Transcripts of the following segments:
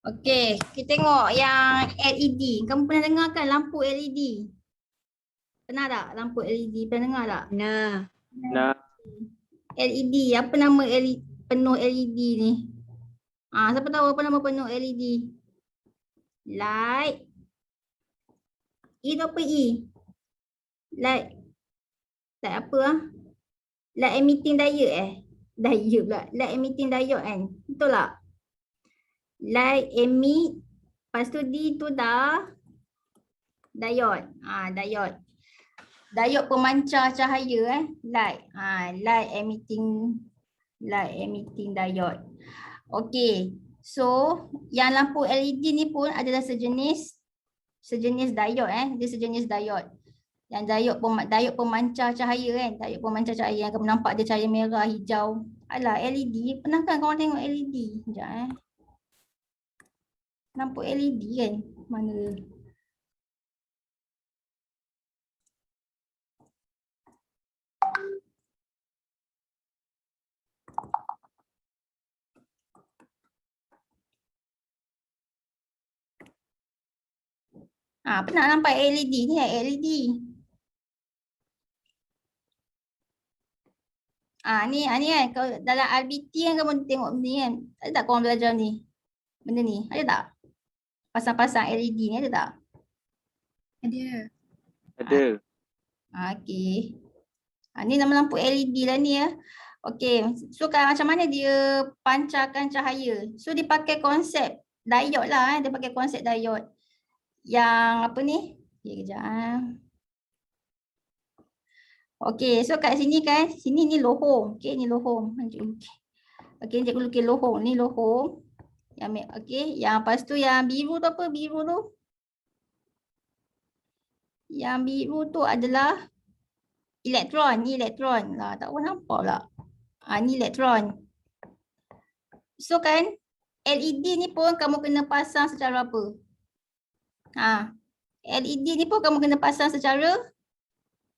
Okey, kita tengok yang LED. Kamu pernah dengar kan lampu LED? Pernah tak lampu LED? Pernah dengar tak? Nah, Nah, LED, apa nama LED, penuh LED ni? Siapa tahu apa nama penuh LED? Light. E tu apa E? Light. Light apa Light emitting diode Diode pula. Light emitting diode kan? Betul tak? Light emit. Lepas tu D tu dah diode. Diode. Diode pemancar cahaya light. Light emitting diode. Okey. So, yang lampu LED ni pun adalah sejenis diode Dia sejenis diode. Yang diode pemancar cahaya kan. Diode pemancar cahaya yang kamu nampak dia cahaya merah, hijau. Alah, LED. Pernah kan kamu tengok LED? Sekejap Lampu LED kan? Mana dia? Pernah nampak LED ni LED. Ni kan kalau dalam RBT kan kamu tengok ni kan. Ada tak korang belajar ni? Benda ni, ada tak? Pasang-pasang LED ni ada tak? ada. ada. Okey. Ni nama lampu LED lah ni ya. Okey, so kan macam mana dia pancarkan cahaya? So dia pakai konsep diode lah dia pakai konsep diode. Yang apa ni? Okay, kejap Okey, so kat sini kan, sini ni lohong. Okey, ni lohong. Okey, cikgu lukis lohong. Ni lohong. Okey, yang lepas tu yang biru tu apa? Biru tu. Yang biru tu adalah elektron. Ni elektron. Tak pun nampak pula. Ni elektron. So kan, LED ni pun kamu kena pasang secara apa? LED ni pun kamu kena pasang secara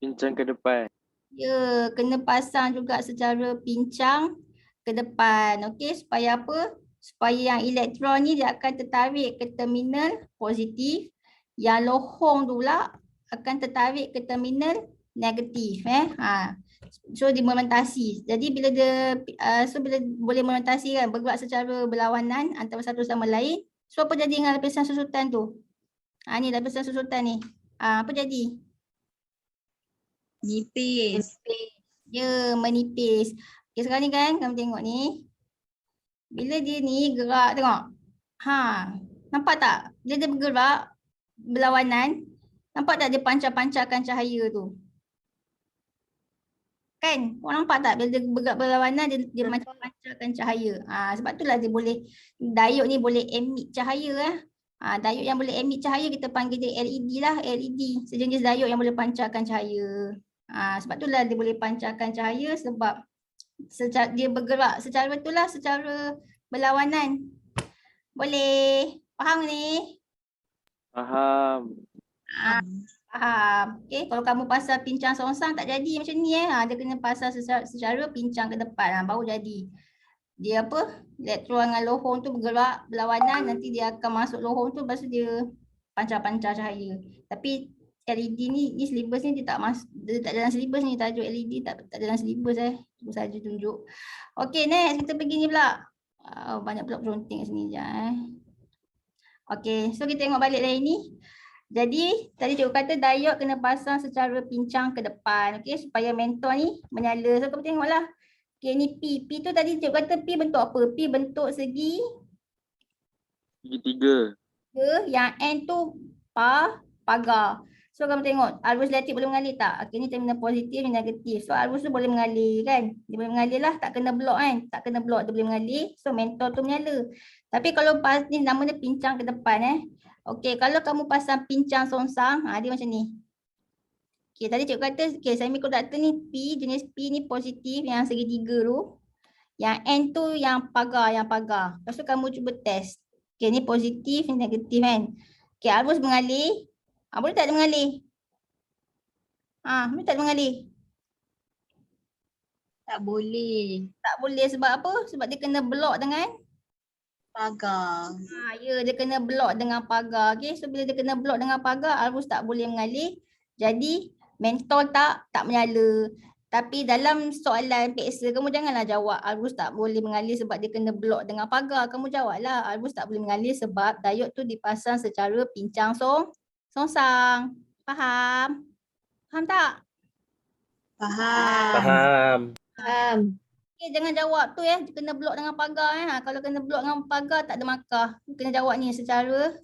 Pincang ke depan. Ya, kena pasang juga secara pincang ke depan. Okey, supaya apa? Supaya yang elektron ni dia akan tertarik ke terminal positif. Yang lohong tu pula akan tertarik ke terminal negatif. So dia momentasi. Jadi bila dia bila boleh momentasi kan, bergerak secara berlawanan antara satu sama lain. So apa jadi dengan lapisan susutan tu? Ni lapisan susutan ni. Apa jadi? Nipis. Dia menipis. Okay, sekarang ni kan kamu tengok ni. Bila dia ni gerak tengok. Nampak tak? Bila dia bergerak berlawanan, nampak tak dia pancar-pancarkan cahaya tu? Kan? Korang nampak tak bila dia bergerak berlawanan dia pancar-pancarkan cahaya. Sebab itulah dia boleh diode ni boleh emit cahaya diode yang boleh emit cahaya kita panggil dia LED lah, LED. Sejenis diode yang boleh pancarkan cahaya. Sebab itulah dia boleh pancarkan cahaya sebab dia bergerak secara betul lah, secara berlawanan. Boleh? Faham ni? Faham. Faham. Okay, kalau kamu pasal pincang songsang tak jadi macam ni dia kena pasal secara pincang ke depan baru jadi. Dia apa? Elektron dengan lohong tu bergerak berlawanan, nanti dia akan masuk lohong tu, lepas tu dia pancar-pancar cahaya. Tapi LED ni syllabus ni dia tak dalam syllabus ni, tajuk LED tak dalam syllabus Cikgu saja tunjuk. Okey, next kita pergi ni pula. Banyak pula peronting kat sini je Okey, so kita tengok balik lain ni. Jadi tadi cikgu kata diode kena pasang secara pincang ke depan, okey, supaya mentor ni menyala. So kamu tengoklah. Okey, ni P. P tu tadi cikgu kata P bentuk apa? P bentuk segi Segitiga. yang N tu pagar. So kamu tengok arus elektrik boleh mengalir tak? Okey, ni terminal positif dan negatif. So arus tu boleh mengalir kan? Dia boleh mengalir lah, tak kena blok kan? Tak kena blok, dia boleh mengalir. So mentor tu menyala. Tapi kalau ni nama dia pincang ke depan Okey, kalau kamu pasang pincang songsang, dia macam ni. Okey, tadi cikgu kata semiconductor ni P, jenis P ni positif yang segitiga tu. Yang N tu yang pagar. Lepas tu kamu cuba test. Okey, ni positif, ni negatif kan. Okey, arus mengalir. Boleh tak dia mengalir? Boleh tak dia mengalir? Tak boleh. Tak boleh sebab apa? Sebab dia kena blok dengan Pagar. Ya, dia kena block dengan pagar. Okay, so bila dia kena block dengan pagar, arus tak boleh mengalir. Jadi mentol tak menyala. Tapi dalam soalan PEXA, kamu janganlah jawab arus tak boleh mengalir sebab dia kena block dengan pagar. Kamu jawablah arus tak boleh mengalir sebab diod tu dipasang secara pincang songsang. Faham? Faham tak? Faham. Faham. Faham. Okay, jangan jawab tu kena block dengan pagar kalau kena block dengan pagar tak ada markah. Kena jawab ni secara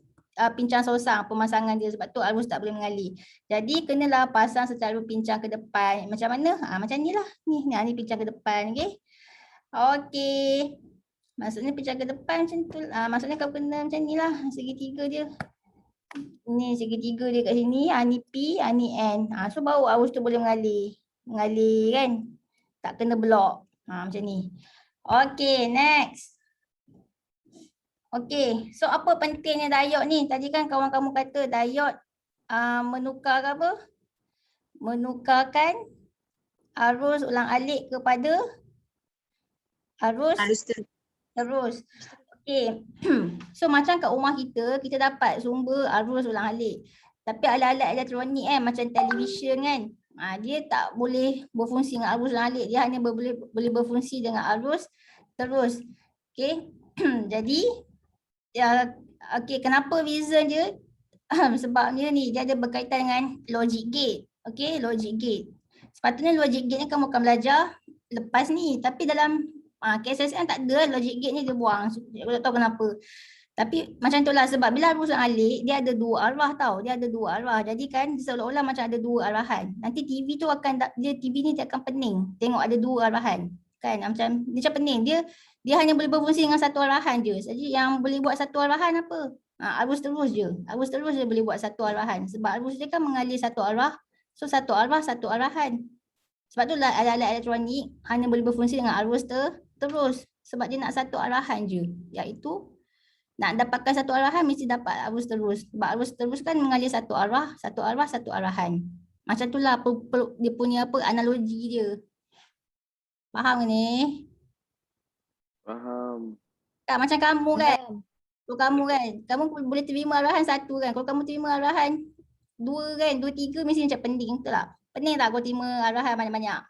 pincang songsang pemasangan dia sebab tu arus tak boleh mengalir. Jadi kenalah pasang secara pincang ke depan. Macam mana? Macam ni lah. Ni pincang ke depan, okey. Okey. Maksudnya pincang ke depan macam tu. Maksudnya kau kena macam ni lah, segitiga dia. Ni segitiga dia kat sini, ni P, ni N. So baru arus tu boleh mengalir. Mengalir kan? Tak kena block. Macam ni. Okay, next. Okay, so apa pentingnya diod ni? Tadi kan kawan kamu kata diod menukar apa? Menukarkan arus ulang-alik kepada arus terus. Okay, so macam kat rumah kita dapat sumber arus ulang-alik. Tapi alat-alat elektronik macam televisyen kan, dia tak boleh berfungsi dengan arus ulang-alik. Dia hanya boleh berfungsi dengan arus terus. Okay, jadi okay, kenapa reason dia? Sebabnya ni dia ada berkaitan dengan logic gate. Okay, logic gate. Sepatutnya logic gate ni kamu akan belajar lepas ni. Tapi dalam KSSM tak ada logic gate ni, dia buang. Aku tak tahu kenapa. Tapi macam itulah sebab bila arus alik dia ada dua arah tau. Dia ada dua arah. Jadi kan seolah-olah macam ada dua arahan. Nanti TV tu TV ni dia akan pening. Tengok ada dua arahan. Kan macam dia macam pening. Dia hanya boleh berfungsi dengan satu arahan je. Jadi yang boleh buat satu arahan apa? Arus terus je. Arus terus je boleh buat satu arahan. Sebab arus dia kan mengalir satu arah. So satu arah, satu arahan. Sebab tu lah alat-alat elektronik hanya boleh berfungsi dengan arus terus. Sebab dia nak satu arahan je. Iaitu nak dapatkan satu arahan mesti dapat arus terus. Sebab arus terus kan mengalir satu arah, satu arahan. Macam tu lah dia punya analogi dia. Faham ni? Faham. Tak macam kamu kan? Kalau kamu kan, kamu boleh terima arahan satu kan. Kalau kamu terima arahan dua kan, dua tiga mesti macam pening, betul tak? Pening tak kau terima arahan banyak-banyak?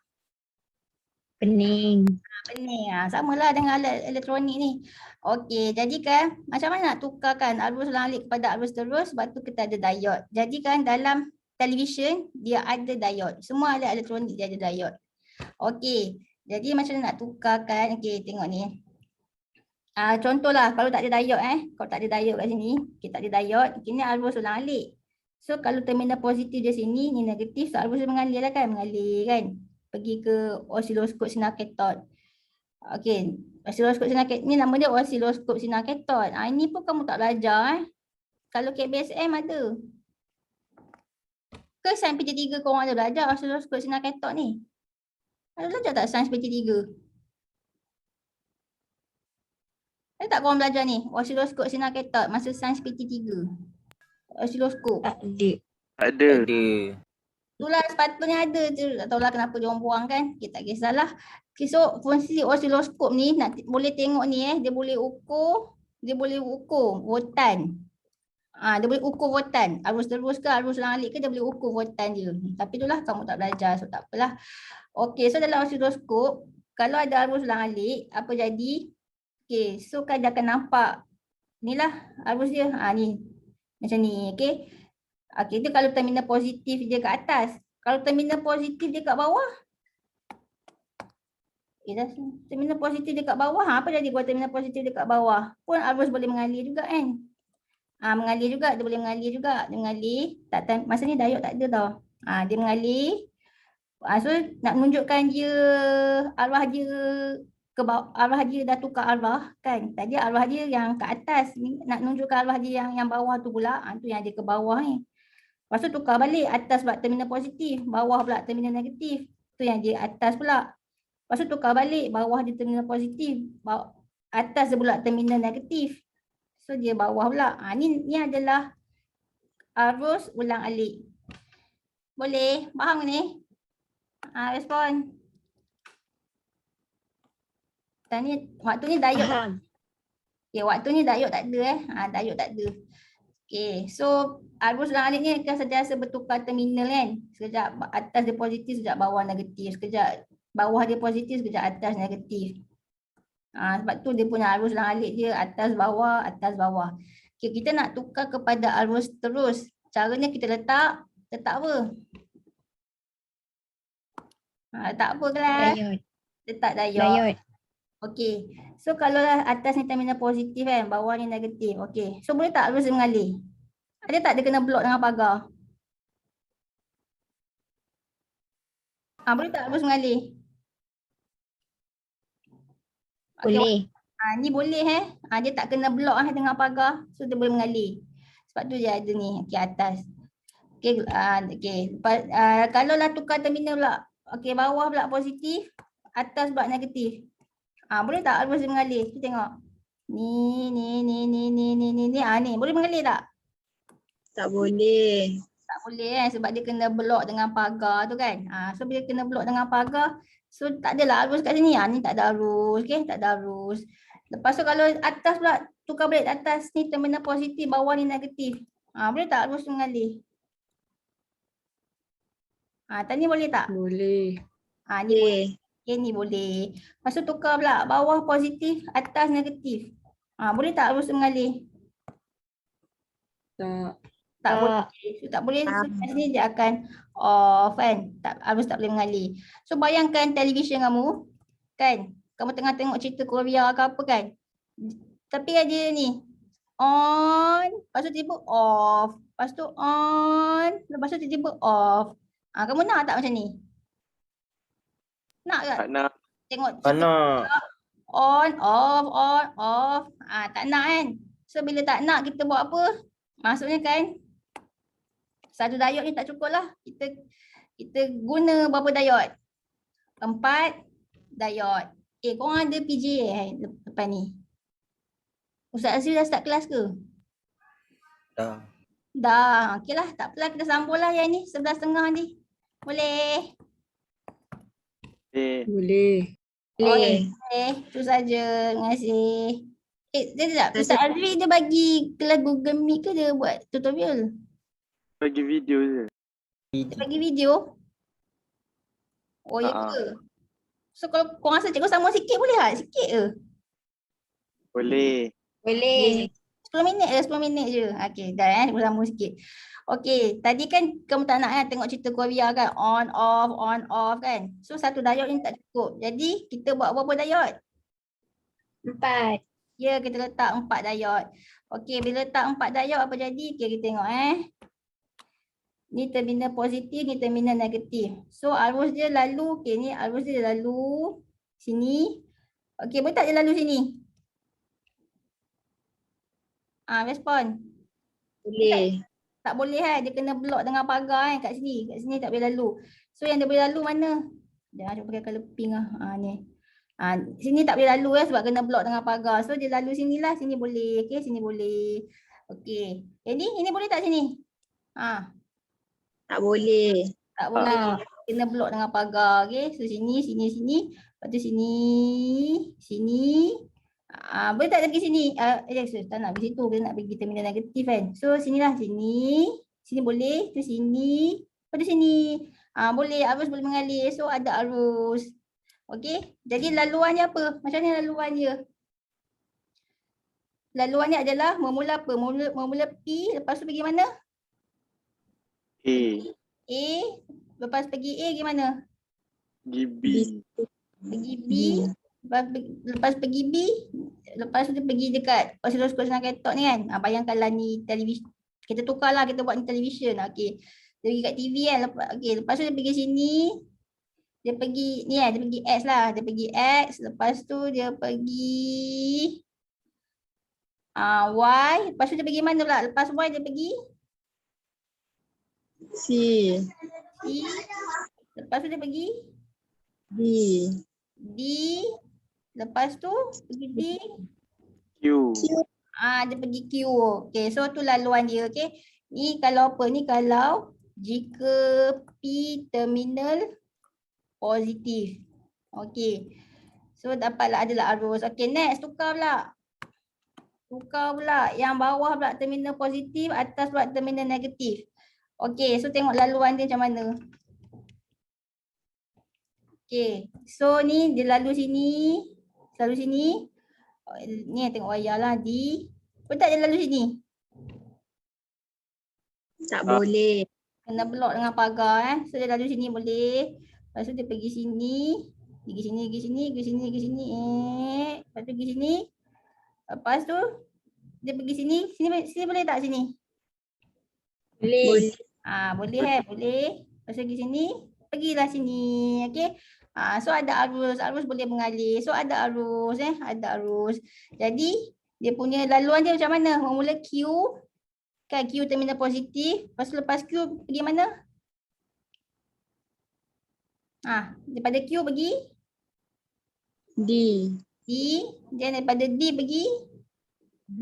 Pening. Pening. Samalah dengan alat elektronik ni. Okey, jadi kan macam mana nak tukarkan arus ulang-alik kepada arus terus? Sebab tu kita ada diod. Jadi kan dalam televisyen dia ada diod. Semua alat elektronik dia ada diod. Okey, jadi macam mana nak tukarkan? Okey, tengok ni. Contohlah kalau tak ada diod kalau tak ada diod kat sini, kita tak ada diod, ini arus ulang-alik. So kalau terminal positif di sini, ni negatif, so arus dia mengalir lah kan, pergi ke osiloskop sinar katod. Okey, osiloskop sinar katod ni nama dia osiloskop sinar katod. Ini pun kamu tak belajar Kalau KBSM ada. Ke sains PT3 korang ada belajar osiloskop sinar katod ni? Ada belajar tak sains PT3? Ada tak korang belajar ni? Osiloskop sinar katod masa sains PT3. Osiloskop. Tak ada. Ada. Itulah sepatutnya ada je. Tak tahulah kenapa dia orang buang kan. Okay, tak kisahlah. Okay, so fungsi osiloskop ni boleh tengok ni dia boleh ukur voltan. Dia boleh ukur voltan. Arus terus ke arus ulang-alik ke dia boleh ukur voltan dia. Tapi itulah kamu tak belajar, so tak apalah. Okay, so dalam osiloskop kalau ada arus ulang-alik apa jadi? Okay, so kan dia akan nampak inilah arus dia. Ni macam ni, okay. Okay, itu kalau terminal positif dia kat atas. Kalau terminal positif dia kat bawah. Terminal positif dia kat bawah. Apa jadi kalau terminal positif dia kat bawah? Pun arus boleh mengalir juga kan. Mengalir juga, dia boleh mengalir juga. Dia mengalir. Masa ni diod tak ada tau. Dia mengalir. So nak menunjukkan dia arah dia ke bawah, arah dia dah tukar arah kan. Tadi arah dia yang kat atas. Nak menunjukkan arah dia yang bawah tu pula. Tu yang dia ke bawah ni. Lepas tu tukar balik, atas pula terminal positif, bawah pula terminal negatif. Tu yang dia atas pula. Lepas tu tukar balik, bawah dia terminal positif, atas dia pula terminal negatif. So dia bawah pula. Ni adalah arus ulang-alik. Boleh? Faham ni? Respon. Waktu ni diod. Okay, waktu ni diode tak ada diode tak ada. Okay, so arus ulang alik ni akan sentiasa bertukar terminal kan. Sekejap atas dia positif, sekejap bawah negatif. Sekejap bawah dia positif, sekejap atas negatif. Sebab tu dia punya arus ulang alik dia atas bawah. Okay, kita nak tukar kepada arus terus. Caranya kita letak apa? Letak apa kelas? Diode. Letak diode. Diode. Okey. So kalau atas ni terminal positif kan, bawah ni negatif. Okey. So boleh tak arus dia mengalir? Ada tak dia kena blok dengan pagar? Boleh tak arus mengalir? Okey, Boleh. ni boleh dia tak kena blok dengan pagar. So dia boleh mengalir. Sebab tu dia ada ni, okey atas. Okey, okey. Kalau lah tukar terminal pula. Okey, bawah pula positif, atas pula negatif. Boleh tak arus dia mengalir? Kita tengok. Ni. Ni boleh mengalir tak? Tak boleh. Tak boleh kan sebab dia kena blok dengan pagar tu kan. So bila kena blok dengan pagar, so tak adalah arus kat sini. Ni tak ada arus, okey, tak ada arus. Lepas tu kalau atas pula tukar balik atas ni terminal positif, bawah ni negatif. Boleh tak arus mengalir? Tadi boleh tak? Boleh. Ni boleh. Boleh. Okay, ni boleh. Lepas tu tukar pula bawah positif, atas negatif. Boleh tak arus mengalir? Tak. Tak Tak. boleh. So, tak boleh. So, kat sini dia akan off kan. Arus tak boleh mengalir. So bayangkan televisyen kamu kan. Kamu tengah tengok cerita Korea ke apa kan. Tapi dia ni on. Lepas tu tiba off. Lepas tu on. Lepas tu tiba off. Kamu nak tak macam ni? Nak tak? Tak nak. Tengok cerita Nak. on, off. Tak nak kan. So bila tak nak kita buat apa? Maksudnya kan satu diode ni tak cukup lah. Kita guna berapa diode? 4 diode. Korang ada PJ depan ni? Ustaz Azri dah start kelas ke? Dah. Dah. Okey lah. Tak apalah kita sambung lah yang ni. 11.30 ni. Boleh? Boleh. Boleh. Itu saja. Terima kasih. Dia Ustaz Azri dia bagi kelas Google Meet ke dia buat tutorial? Bagi video je. Dia bagi video? Oh ya ke? So kalau korang rasa cikgu sambung sikit boleh tak? Sikit ke? Boleh. Boleh. 10 minit je, 10 minit je. Okey, dah cikgu sambung sikit. Okey, tadi kan kamu tak nak kan tengok cerita Korea kan? On, off kan? So satu diode ni tak cukup. Jadi kita buat berapa diode? 4. Ya, kita letak 4 diode. Okey, bila letak 4 diode apa jadi? Okey, kita tengok Ni terminal positif, ni terminal negatif. So arus dia lalu, okey ni arus dia lalu sini. Okey, boleh tak dia lalu sini? Respon. Boleh. Tak boleh dia kena blok dengan pagar kat sini. Kat sini tak boleh lalu. So yang dia boleh lalu mana? Jangan cuba pakai colour pink ni. Sini tak boleh lalu sebab kena blok dengan pagar. So dia lalu sinilah, sini boleh. Okey, sini boleh. Okey. Ini boleh tak sini? Tak boleh. Tak boleh. Kena blok dengan pagar. Okey. So sini. Lepas tu sini. Boleh tak pergi sini? Tak nak pergi situ. Kita nak pergi terminal negatif kan. So sinilah. Sini boleh. Tu sini. Lepas tu sini. Boleh. Arus boleh mengalir. So ada arus. Okey. Jadi laluannya apa? Macam ni laluan dia. Laluannya adalah memula apa? Memula P. Lepas tu pergi mana? A. Lepas pergi A pergi mana? Pergi B. Pergi B. Lepas pergi B. Lepas tu dia pergi dekat oscilloscope senang ketok ni kan. Bayangkanlah ni televisyen. Kita tukarlah, kita buat ni televisyen. Okey. Dia pergi kat TV kan. Lepas tu dia pergi sini. Dia pergi ni dia pergi X lah. Dia pergi X. Lepas tu dia pergi Y. Lepas tu dia pergi mana pula? Lepas Y dia pergi C. C. Lepas tu dia pergi D. D. Lepas tu pergi D. Q. Dia pergi Q. Okey, so tu laluan dia. Okey. Ni kalau apa? Ni kalau jika P terminal positif. Okey. So dapatlah adalah arus. Okey, next tukar pula. Tukar pula. Yang bawah pula terminal positif, atas pula terminal negatif. Okey, so tengok laluan dia macam mana. Okey, so ni dia lalu sini. Lalu sini. Oh, ni tengok wayar lah di. Betul tak dia lalu sini? Tak boleh. Kena block dengan pagar So dia lalu sini boleh. Lepas tu dia pergi sini. Pergi sini, pergi sini, pergi sini, pergi sini. Lepas tu pergi sini. Lepas tu dia pergi sini. Sini boleh tak sini? Boleh. Boleh boleh. Lepas tu pergi sini. Pergilah sini. Okey. So ada arus. Arus boleh mengalir. So ada arus Ada arus. Jadi dia punya laluan dia macam mana? Mula Q. Kan Q terminal positif. Lepas Q pergi mana? Daripada Q pergi D. D. Then daripada D pergi B.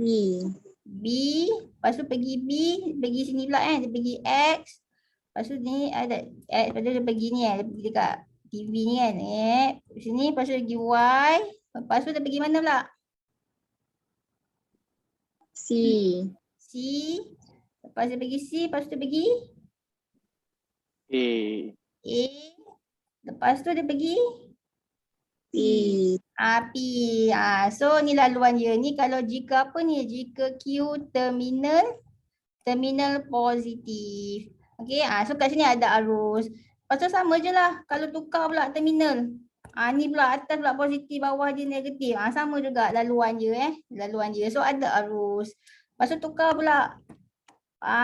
B. Lepas tu pergi B. Pergi sini pula Dia pergi X. Lepas tu ni ada X. Lepas tu dia pergi ni Dia pergi dekat TV ni kan. Sini. Lepas tu pergi Y. Lepas tu dia pergi mana pula? C. C. Lepas dia pergi C. Lepas tu dia pergi A. A. Lepas tu dia pergi P. P. So ni laluan dia. Ni kalau jika apa ni? Jika Q terminal positif. Okey. So kat sini ada arus. Lepas tu sama je lah. Kalau tukar pula terminal. Ni pula atas pula positif, bawah dia negatif. Sama juga laluan dia Laluan dia. So ada arus. Lepas tu tukar pula.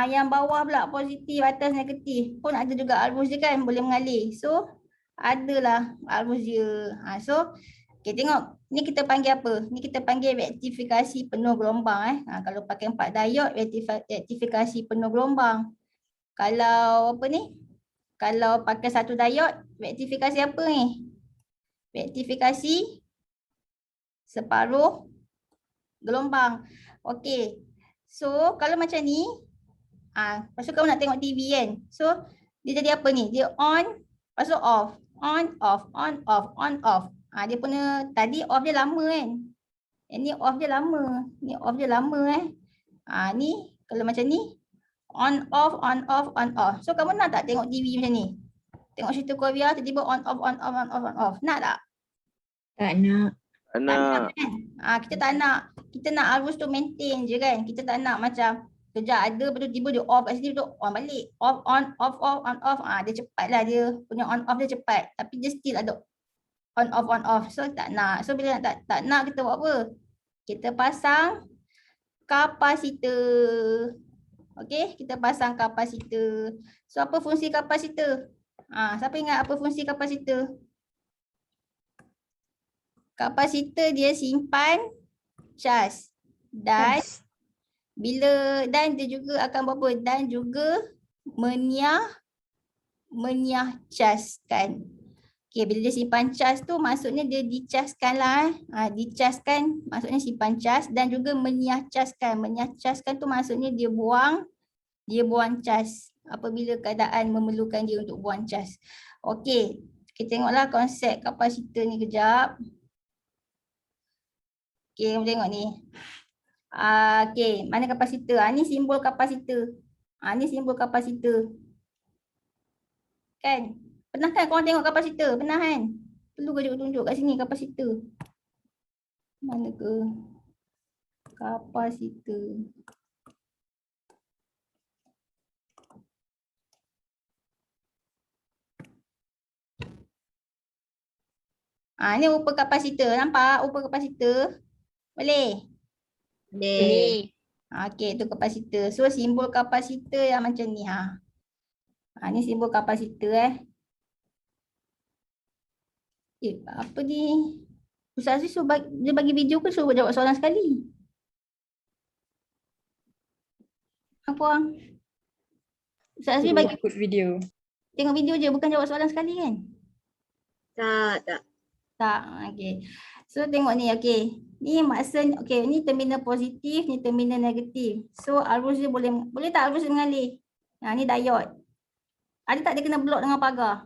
Yang bawah pula positif, atas negatif. Pun ada juga arus dia kan. Boleh mengalir. So adalah arus dia. So okay, tengok. Ni kita panggil apa? Ni kita panggil rektifikasi penuh gelombang. Kalau pakai 4 diod, rektifikasi penuh gelombang. Kalau apa ni? Kalau pakai 1 diod, rektifikasi apa ni? Rektifikasi separuh gelombang. Okey. So kalau macam ni, lepas tu kamu nak tengok TV kan. So dia jadi apa ni? Dia on, lepas tu off. On, off, on, off, on, off. Dia punya tadi off dia lama kan. Ni off dia lama. Ni off dia lama Ni kalau macam ni on off, on off, on off. So kamu nak tak tengok TV macam ni? Tengok cerita Korea tiba-tiba on off, on off, on off, on off. Nak tak? Tak nak. Tak nak Anak. kan? Kita tak nak. Kita nak arus tu maintain je kan. Kita tak nak macam kejap ada lepas tu tiba dia off kat sini tu on balik. Off, on, off, off, on, off. Dia cepat lah dia. Punya on off dia cepat. Tapi dia still ada on off, on off. So tak nak. So bila tak nak kita buat apa? Kita pasang kapasitor. Okey, kita pasang kapasitor. So apa fungsi kapasitor? Siapa ingat apa fungsi kapasitor? Kapasitor dia simpan cas. Dan dan dia juga akan buat apa? Dan juga meniah caskan. Okey, bila dia simpan cas tu maksudnya dia dicaskan lah. Dicaskan maksudnya simpan cas dan juga meniah caskan. Meniah caskan tu maksudnya dia buang cas apabila keadaan memerlukan dia untuk buang cas. Okey, kita tengoklah konsep kapasitor ni kejap. Okey, kita tengok ni. Okey, mana kapasitor? Ni simbol kapasitor. Ni simbol kapasitor. Kan? Pernah kan korang tengok kapasitor? Pernah kan? Perlu ke tunjuk kat sini kapasitor? Mana ke? Kapasitor. Ni rupa kapasitor. Nampak rupa kapasitor? Boleh? Boleh. Okey, tu kapasitor. So simbol kapasitor yang macam ni ni simbol kapasitor apa ni? Ustaz Aziz dia bagi video ke suruh jawab soalan sekali? Apa? Ustaz Aziz bagi Ikut video. tengok video je, bukan jawab soalan sekali kan? Tak. Tak. Okey. So tengok ni, okey. Ni maksud okey, ni terminal positif, ni terminal negatif. So arus dia boleh tak arus dia mengalir? Ni diod. Ada tak dia kena block dengan pagar?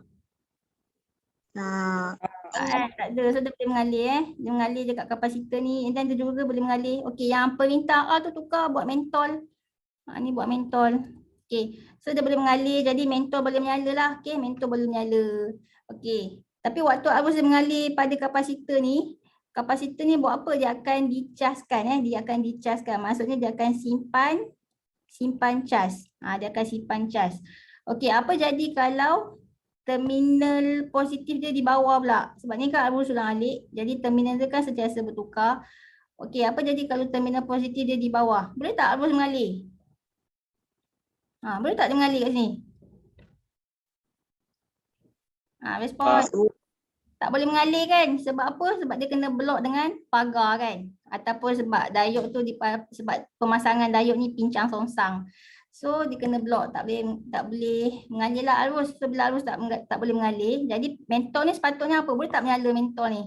Tak. Tak ada. So dia boleh mengalir Dia mengalir dekat kapasitor ni. Dan dia juga boleh mengalir. Okey, yang perintah A tu tukar buat mentol. Ni buat mentol. Okey. So dia boleh mengalir jadi mentol boleh menyala lah. Okey, mentol boleh menyala. Okey. Tapi waktu arus dia mengalir pada kapasitor ni buat apa? Dia akan dicaskan Dia akan dicaskan. Maksudnya dia akan simpan cas. Dia akan simpan cas. Okey, apa jadi kalau terminal positif dia di bawah pula? Sebab ni kan arus ulang-alik. Jadi terminal dia kan sentiasa bertukar. Okey, apa jadi kalau terminal positif dia di bawah? Boleh tak arus mengalir? Boleh tak dia mengalir kat sini? Respon. Tak boleh mengalir kan? Sebab apa? Sebab dia kena block dengan pagar kan? Ataupun sebab diod tu sebab pemasangan diod ni pincang songsang. So dia kena block, tak boleh mengalir lah arus. So bila arus tak boleh mengalir, jadi mentol ni sepatutnya apa? Boleh tak menyala mentol ni?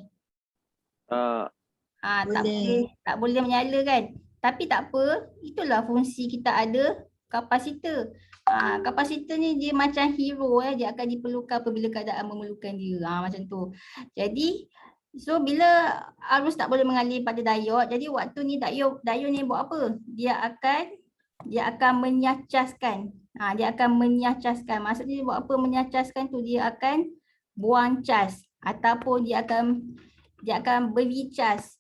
Tak boleh menyala kan? Tapi tak apa, itulah fungsi kita ada kapasitor. Kapasitor ni dia macam hero dia akan diperlukan apabila keadaan memerlukan dia. Macam tu. Jadi so bila arus tak boleh mengalir pada diod, jadi waktu ni diod ni buat apa? Dia akan menyacaskan. Dia akan menyacaskan. Maksudnya dia buat apa menyacaskan tu? Dia akan buang cas ataupun dia akan beri cas.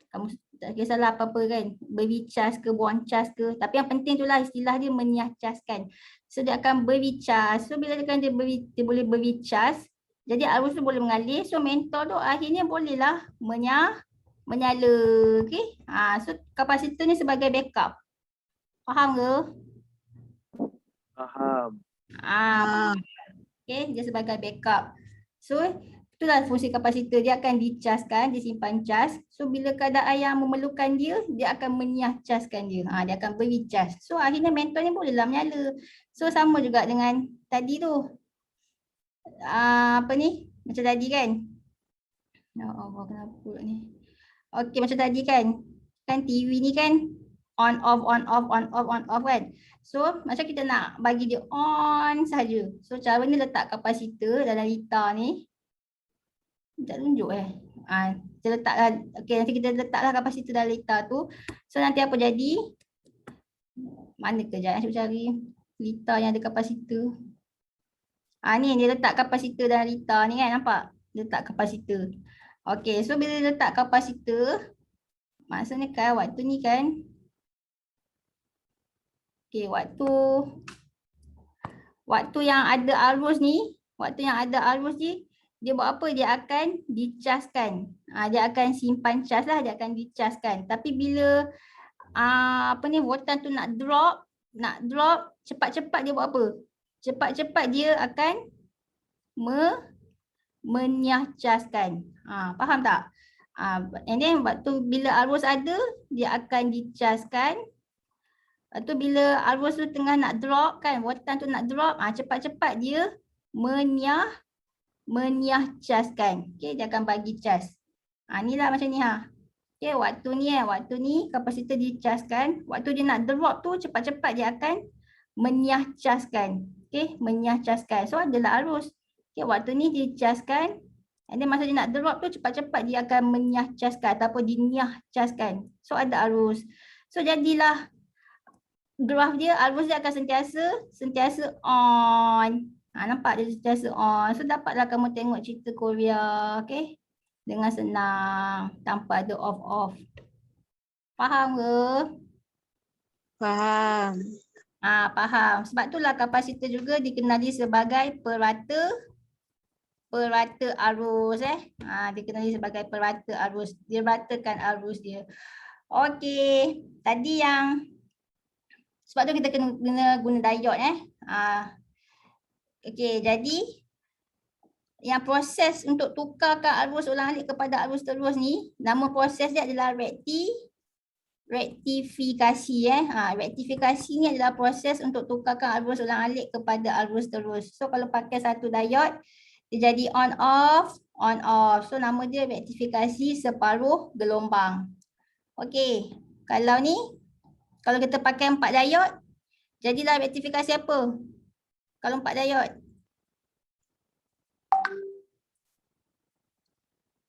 Kamu tak kisahlah apa-apa kan, beri cas ke, buang cas ke, tapi yang penting itulah istilah dia menyacaskan. So dia akan beri cas. So bila dia boleh beri cas, jadi arus tu boleh mengalir. So mentol tu akhirnya bolehlah menyala. Okay. So kapasitor ni sebagai backup. Faham ke? Faham. Okay, dia sebagai backup. So itulah fungsi kapasitor, dia akan dicaskan, dia simpan cas. So bila keadaan yang memerlukan dia akan menyacaskan dia. Dia akan beri cas. So akhirnya mentol ni bolehlah menyala. So sama juga dengan tadi tu. Macam tadi kan? Ya Allah, kenapa pula ni? Okey, macam tadi kan? Kan TV ni kan on off kan? So macam kita nak bagi dia on saja. So cara ni letak kapasitor dalam litar ni. Tak tunjuk kita letaklah. Okey, nanti kita letaklah kapasitor dalam litar tu. So nanti apa jadi? Mana kejap cuba cari litar yang ada kapasitor. Ni dia letak kapasitor dalam litar ni kan, nampak? Dia letak kapasitor. Okey, so bila dia letak kapasitor, maksudnya kan waktu ni kan. Okey, waktu yang ada arus ni, dia buat apa? Dia akan dicaskan. Dia akan simpan cas lah, dia akan dicaskan. Tapi bila voltan tu nak drop, cepat-cepat dia buat apa? Cepat-cepat dia akan menyacaskan. Faham tak? And then waktu bila arus ada, dia akan dicaskan. Lepas tu bila arus tu tengah nak drop kan, voltan tu nak drop, cepat-cepat dia menyacaskan. Okay, dia akan bagi cas. Inilah macam ni Okay, waktu ni kapasitor dicaskan. Waktu dia nak drop tu cepat-cepat dia akan menyacaskan. Okay, menyacaskan. So adalah arus. Okay, waktu ni dicaskan. And then masa dia nak drop tu cepat-cepat dia akan menyacaskan ataupun dinyacaskan. So ada arus. So jadilah graf dia, arus dia akan sentiasa on. Nampak dia sentiasa on. So dapatlah kamu tengok cerita Korea, okay? Dengan senang, tanpa ada off-off. Faham ke? Faham. Faham. Sebab itulah kapasitor juga dikenali sebagai perata arus. Dikenali sebagai perata arus. Dia ratakan arus dia. Okey. Tadi yang sebab tu kita kena guna diod Okey, jadi yang proses untuk tukarkan arus ulang-alik kepada arus terus ni, nama proses dia adalah rektifikasi. Rektifikasi ni adalah proses untuk tukarkan arus ulang-alik kepada arus terus. So kalau pakai satu diod, dia jadi on off. So nama dia rektifikasi separuh gelombang. Okey, kalau kita pakai 4 diod, jadilah rektifikasi apa? Kalau 4 diod.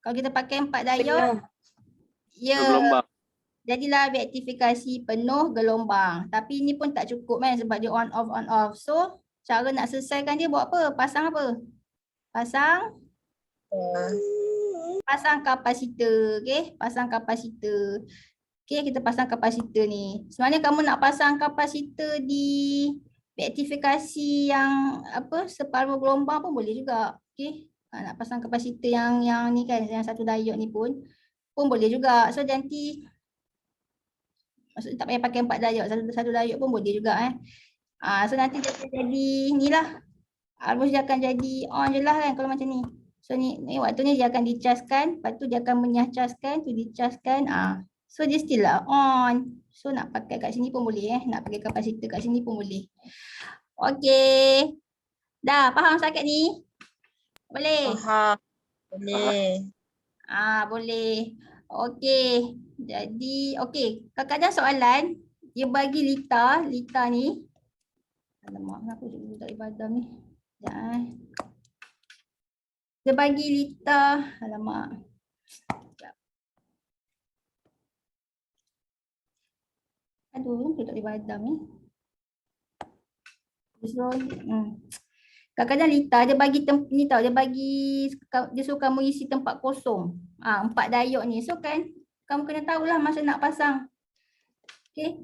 Kalau kita pakai 4 diode, Penuh. ya, Gelombang. jadilah reaktifikasi penuh gelombang. Tapi ini pun tak cukup kan sebab dia on off. So, cara nak selesaikan dia buat apa? Pasang apa? Pasang kapasitor, okey? Pasang kapasitor. Okey, kita pasang kapasitor ni. Sebenarnya kamu nak pasang kapasitor di reaktifikasi yang apa separuh gelombang pun boleh juga. Okey. Nak pasang kapasitor yang ni kan, yang satu diode ni pun boleh juga. So nanti maksudnya tak payah pakai 4 diode, satu diode pun boleh juga so nanti dia akan jadi ni lah. Arus dia akan jadi on je lah kan kalau macam ni. So ni waktu ni dia akan dicaskan, lepas tu dia akan menyah-caskan, tu dicaskan. So dia still lah on. So nak pakai kat sini pun boleh nak pakai kapasitor kat sini pun boleh. Okey. Dah faham setakat ni? Boleh? Faham. Boleh. Boleh. Okey. Jadi okey, kadang-kadang soalan dia bagi Lita ni. Alamak, kenapa cikgu tak ibadah ni? Sekejap Dia bagi Lita, alamak. Sekejap. Aduh, dia tak ibadah ni. Kadang-kadang Lita dia bagi ni tau, dia suruh kamu isi tempat kosong. 4 diode ni. So kan kamu kena tahulah masa nak pasang. Okey.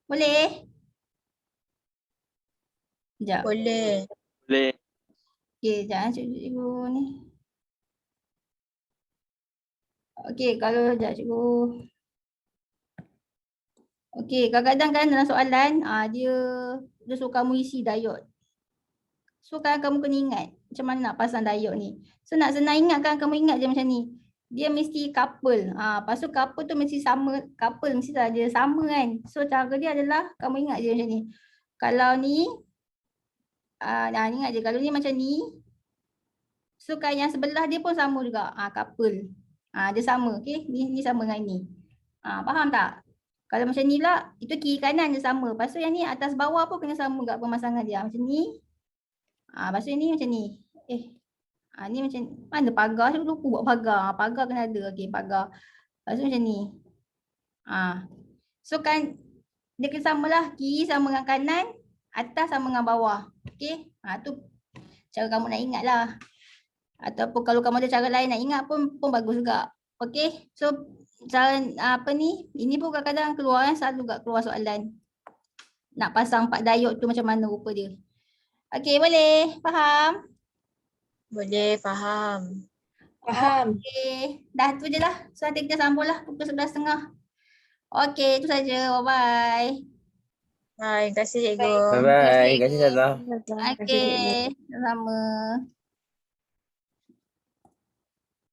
Boleh? Sekejap. Boleh. Boleh. Okey, jangan cikgu ni. Okey, kalau sekejap cikgu. Okey, kadang-kadang kan dalam soalan dia suruh kamu isi diode. So kan kamu kena ingat macam mana nak pasang diode ni. So nak senang ingat kan, kamu ingat je macam ni. Dia mesti couple. Lepas tu couple tu mesti sama, couple mesti dia sama kan. So cara dia adalah kamu ingat je macam ni. Kalau ni ingat je kalau ni macam ni. So kan yang sebelah dia pun sama juga. Couple. Dia sama, okey. Ni sama dengan ni. Faham tak? Kalau macam ni lah, itu kiri kanan dia sama. Lepas tu yang ni atas bawah pun kena sama kat pemasangan dia. Macam ni. Lepas tu ni macam ni. Ni macam mana pagar? Saya lupa buat pagar. Pagar kena ada. Okey, pagar. Lepas tu macam ni. So kan dia kena samalah. Kiri sama dengan kanan, atas sama dengan bawah. Okey. Tu cara kamu nak ingat lah. Ataupun kalau kamu ada cara lain nak ingat pun bagus juga. Okey. So cara ini pun kadang-kadang keluar selalu juga keluar soalan. Nak pasang 4 diode tu macam mana rupa dia. Okey, boleh? Faham? Boleh, faham. Faham. Okey. Dah tu je lah. So nanti kita sambung lah pukul 11.30. Okey, itu saja. Bye-bye. Terima kasih cikgu. Bye bye. Terima kasih Zazah. Okey, sama.